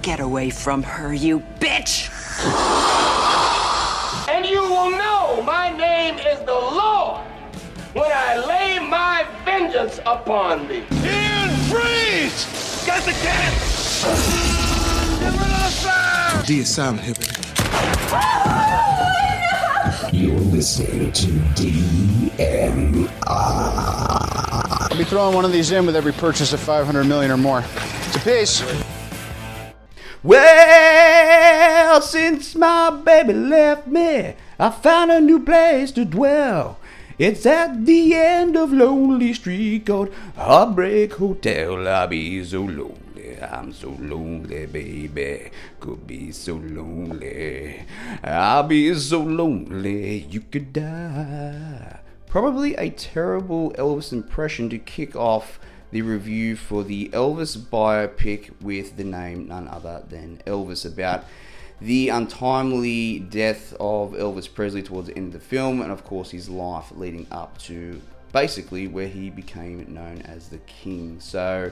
Get away from her, you bitch! And you will know my name is the Lord when I lay my vengeance upon thee. Ian, freeze! Get the cat! Get rid of the sound! D is silent here, baby. You're listening to DMR. I'll be throwing one of these in with every purchase of 500 million or more. It's a piece. Well, since my baby left me, I found a new place to dwell. It's at the end of Lonely Street called Heartbreak Hotel. I'll be so lonely. I'm so lonely, baby. Could be so lonely. I'll be so lonely you could die. Probably a terrible Elvis impression to kick off the review for the Elvis biopic with the name none other than Elvis, about the untimely death of Elvis Presley towards the end of the film, and of course his life leading up to basically where he became known as the King. So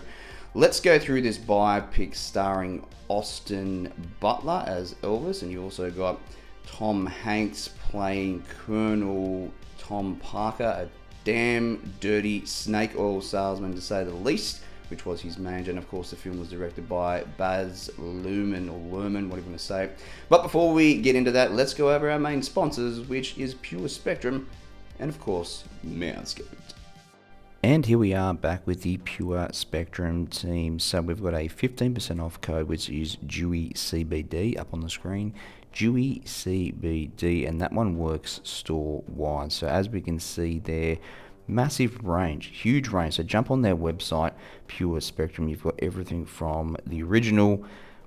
let's go through this biopic starring Austin Butler as Elvis, and you also got Tom Hanks playing Colonel Tom Parker, a damn dirty snake oil salesman to say the least, which was his manager. And of course the film was directed by Baz Luhrmann, or Luhrmann, whatever you want to say. But before we get into that, let's go over our main sponsors, which is Pure Spectrum and of course Manscaped. And here we are back with the Pure Spectrum team. So we've got a 15% off code, which is DeweyCBD up on the screen. DeweyCBD, and that one works store-wide. So as we can see there, massive range, huge range. So jump on their website, Pure Spectrum. You've got everything from the original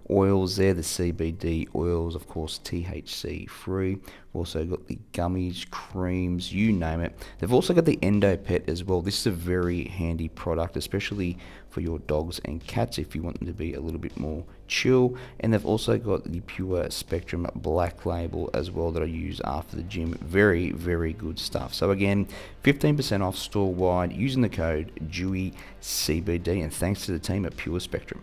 oils there, the CBD oils, of course THC free. Also got the gummies, creams, you name it. They've also got the Endo Pet as well. This is a very handy product, especially for your dogs and cats if you want them to be a little bit more chill. And they've also got the Pure Spectrum Black Label as well that I use after the gym. Very, very good stuff. So again, 15% off store wide using the code DeweyCBD, and thanks to the team at Pure Spectrum.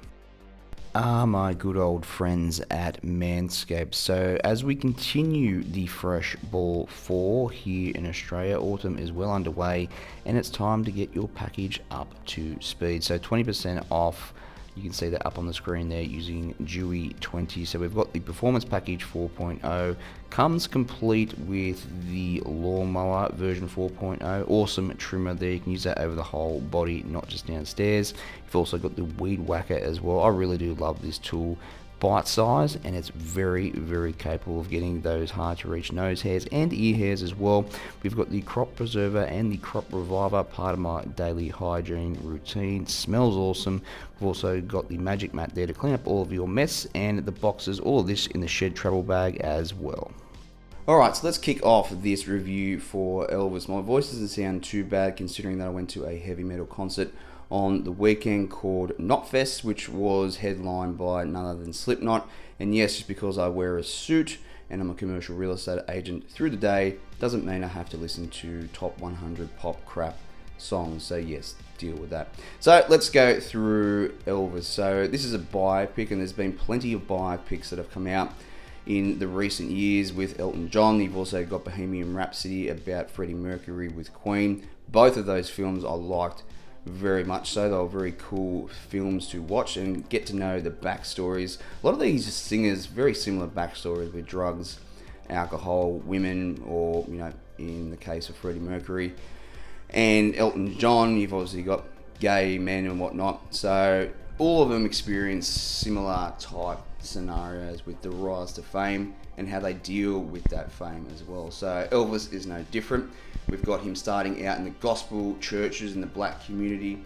My good old friends at Manscaped. So as we continue the Fresh Ball 4 here in Australia, autumn is well underway and it's time to get your package up to speed. So 20% off, you can see that up on the screen there using Dewey 20. So we've got the Performance Package 4.0, comes complete with the Lawnmower version 4.0. Awesome trimmer there, you can use that over the whole body, not just downstairs. You've also got the Weed Whacker as well. I really do love this tool. Bite size, and it's very, very capable of getting those hard to reach nose hairs and ear hairs as well. We've got the Crop Preserver and the Crop Reviver, part of my daily hygiene routine. Smells awesome. We've also got the Magic Mat there to clean up all of your mess, and the boxes, all of this in the Shed travel bag as well. Alright, so let's kick off this review for Elvis. My voice doesn't sound too bad considering that I went to a heavy metal concert on the weekend called Knotfest, which was headlined by none other than Slipknot. And yes, just because I wear a suit and I'm a commercial real estate agent through the day doesn't mean I have to listen to top 100 pop crap songs. So yes, deal with that. So let's go through Elvis. So this is a biopic, and there's been plenty of biopics that have come out in the recent years with Elton John. You've also got Bohemian Rhapsody about Freddie Mercury with Queen. Both of those films I liked very much so. They were very cool films to watch and get to know the backstories. A lot of these singers, very similar backstories with drugs, alcohol, women, or, you know, in the case of Freddie Mercury and Elton John, you've obviously got gay men and whatnot. So all of them experience similar type scenarios with the rise to fame and how they deal with that fame as well. So Elvis is no different. We've got him starting out in the gospel churches in the black community,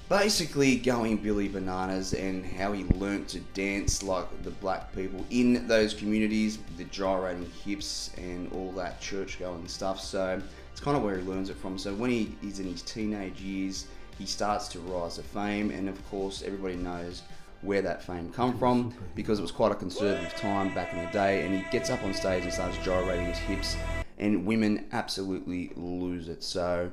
basically going Billy Bananas, and how he learnt to dance like the black people in those communities, the gyrating hips and all that church going stuff. So it's kind of where he learns it from. So when he's in his teenage years, he starts to rise to fame, and of course everybody knows where that fame come from, because it was quite a conservative time back in the day, and he gets up on stage and starts gyrating his hips, and women absolutely lose it. So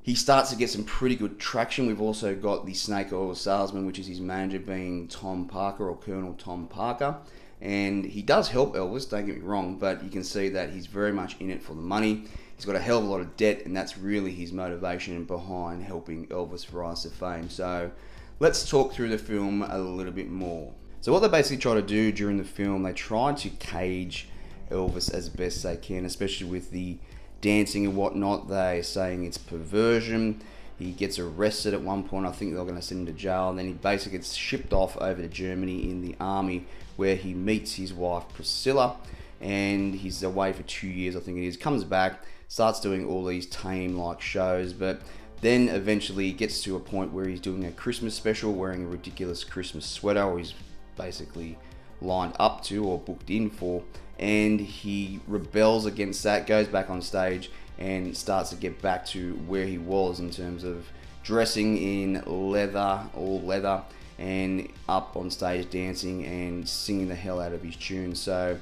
he starts to get some pretty good traction. We've also got the snake oil salesman, which is his manager, being Tom Parker, or Colonel Tom Parker. And he does help Elvis, don't get me wrong, but you can see that he's very much in it for the money. He's got a hell of a lot of debt, and that's really his motivation behind helping Elvis rise to fame. So let's talk through the film a little bit more. So what they basically try to do during the film, they try to cage Elvis as best they can, especially with the dancing and whatnot. They're saying it's perversion. He gets arrested at one point. I think they're going to send him to jail, and then he basically gets shipped off over to Germany in the army, where he meets his wife Priscilla, and he's away for 2 years, I think it is. Comes back, starts doing all these tame-like shows, but then eventually gets to a point where he's doing a Christmas special, wearing a ridiculous Christmas sweater, or he's basically lined up to or booked in for, and he rebels against that, goes back on stage, and starts to get back to where he was in terms of dressing in leather, all leather, and up on stage dancing and singing the hell out of his tunes. So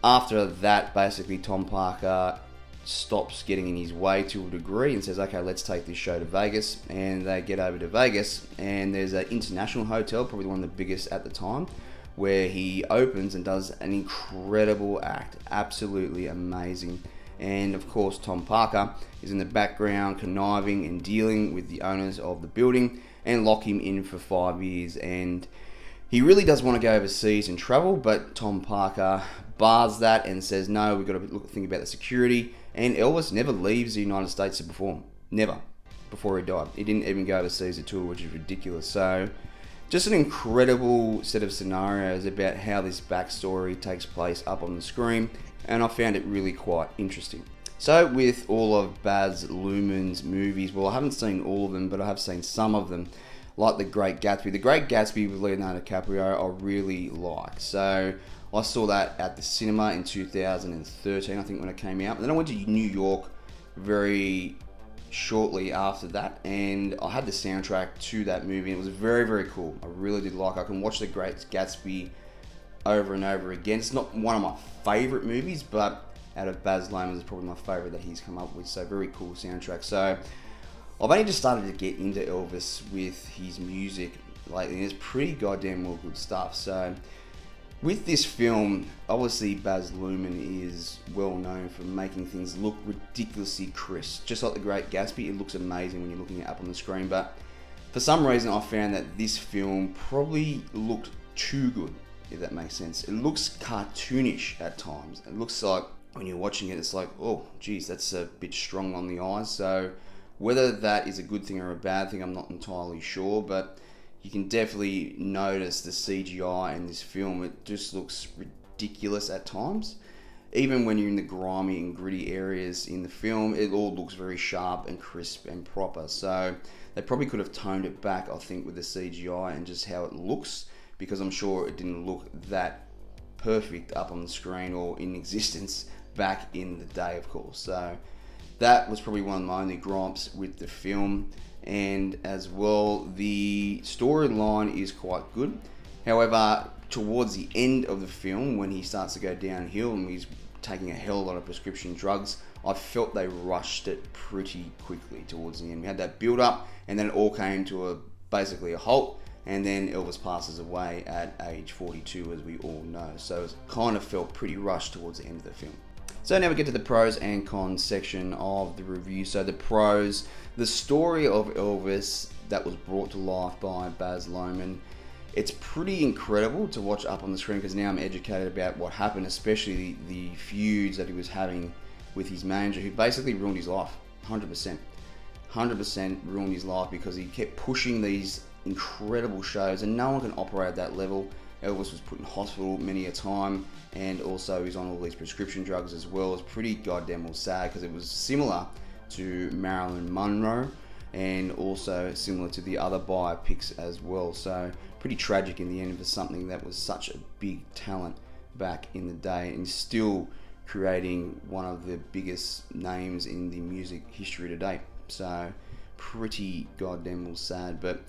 after that, basically Tom Parker stops getting in his way to a degree and says, okay, let's take this show to Vegas. And they get over to Vegas, and there's an international hotel, probably one of the biggest at the time, where he opens and does an incredible act, absolutely amazing. And of course Tom Parker is in the background conniving and dealing with the owners of the building and lock him in for 5 years. And he really does want to go overseas and travel, but Tom Parker bars that and says, no, we've got to think about the security. And Elvis never leaves the United States to perform. Never. Before he died. He didn't even go overseas to tour, which is ridiculous. So just an incredible set of scenarios about how this backstory takes place up on the screen, and I found it really quite interesting. So with all of Baz Luhrmann's movies, well, I haven't seen all of them, but I have seen some of them, like The Great Gatsby. The Great Gatsby with Leonardo DiCaprio I really like. So I saw that at the cinema in 2013, I think, when it came out. And then I went to New York very shortly after that, and I had the soundtrack to that movie, and it was very, very cool. I really did like it. I can watch The Great Gatsby over and over again. It's not one of my favourite movies, but out of Baz Luhrmann, it's probably my favourite that he's come up with. So very cool soundtrack. So I've only just started to get into Elvis with his music lately, and it's pretty goddamn well good stuff. So with this film, obviously Baz Luhrmann is well known for making things look ridiculously crisp. Just like The Great Gatsby, it looks amazing when you're looking it up on the screen, but for some reason I found that this film probably looked too good, if that makes sense. It looks cartoonish at times. It looks like when you're watching it, it's like, oh geez, that's a bit strong on the eyes. So whether that is a good thing or a bad thing, I'm not entirely sure, but you can definitely notice the CGI in this film. It just looks ridiculous at times. Even when you're in the grimy and gritty areas in the film, it all looks very sharp and crisp and proper. So they probably could have toned it back, I think, with the CGI and just how it looks, because I'm sure it didn't look that perfect up on the screen or in existence back in the day, of course. So that was probably one of my only gripes with the film. And as well, the storyline is quite good. However, towards the end of the film, when he starts to go downhill and he's taking a hell of a lot of prescription drugs, I felt they rushed it pretty quickly towards the end. We had that build up, and then it all came to basically a halt, and then Elvis passes away at age 42, as we all know. So it kind of felt pretty rushed towards the end of the film. So now we get to the pros and cons section of the review. So the pros, the story of Elvis that was brought to life by Baz Luhrmann. It's pretty incredible to watch up on the screen, because now I'm educated about what happened, especially the feuds that he was having with his manager, who basically ruined his life, 100%. 100% ruined his life, because he kept pushing these incredible shows, and no one can operate at that level. Elvis was put in hospital many a time, and also he's on all these prescription drugs as well. It's pretty goddamn well sad, because it was similar to Marilyn Monroe, and also similar to the other biopics as well. So pretty tragic in the end for something that was such a big talent back in the day, and still creating one of the biggest names in the music history today. So pretty goddamn well sad, but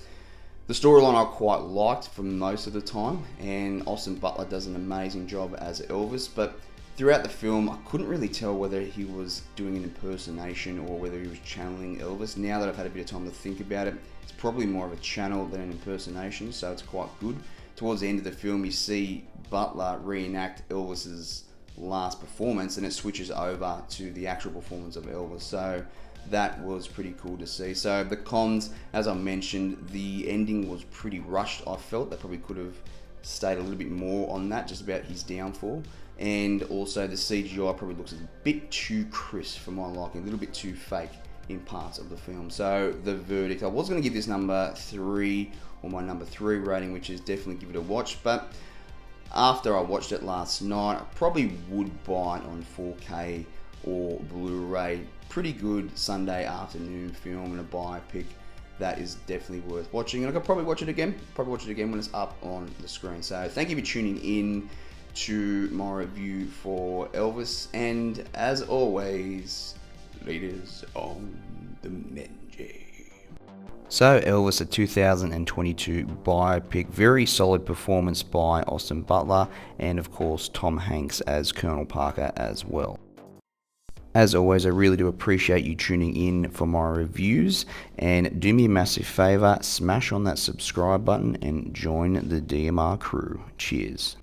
the storyline I quite liked for most of the time, and Austin Butler does an amazing job as Elvis. But throughout the film, I couldn't really tell whether he was doing an impersonation or whether he was channeling Elvis. Now that I've had a bit of time to think about it, it's probably more of a channel than an impersonation, so it's quite good. Towards the end of the film, you see Butler reenact Elvis's last performance, and it switches over to the actual performance of Elvis. So that was pretty cool to see. So the cons, as I mentioned, the ending was pretty rushed. I felt they probably could have stayed a little bit more on that, just about his downfall. And also the CGI probably looks a bit too crisp for my liking, a little bit too fake in parts of the film. So the verdict, I was going to give this number 3, or my number 3 rating, which is definitely give it a watch, but after I watched it last night, I probably would buy it on 4K or Blu-ray. Pretty good Sunday afternoon film and a biopic that is definitely worth watching. And I could probably watch it again. When it's up on the screen. So thank you for tuning in to my review for Elvis. And as always, leaders on the Menji. So Elvis, a 2022 biopic, very solid performance by Austin Butler, and of course Tom Hanks as Colonel Parker as well. As always, I really do appreciate you tuning in for my reviews, and do me a massive favour, smash on that subscribe button and join the DMR crew. Cheers.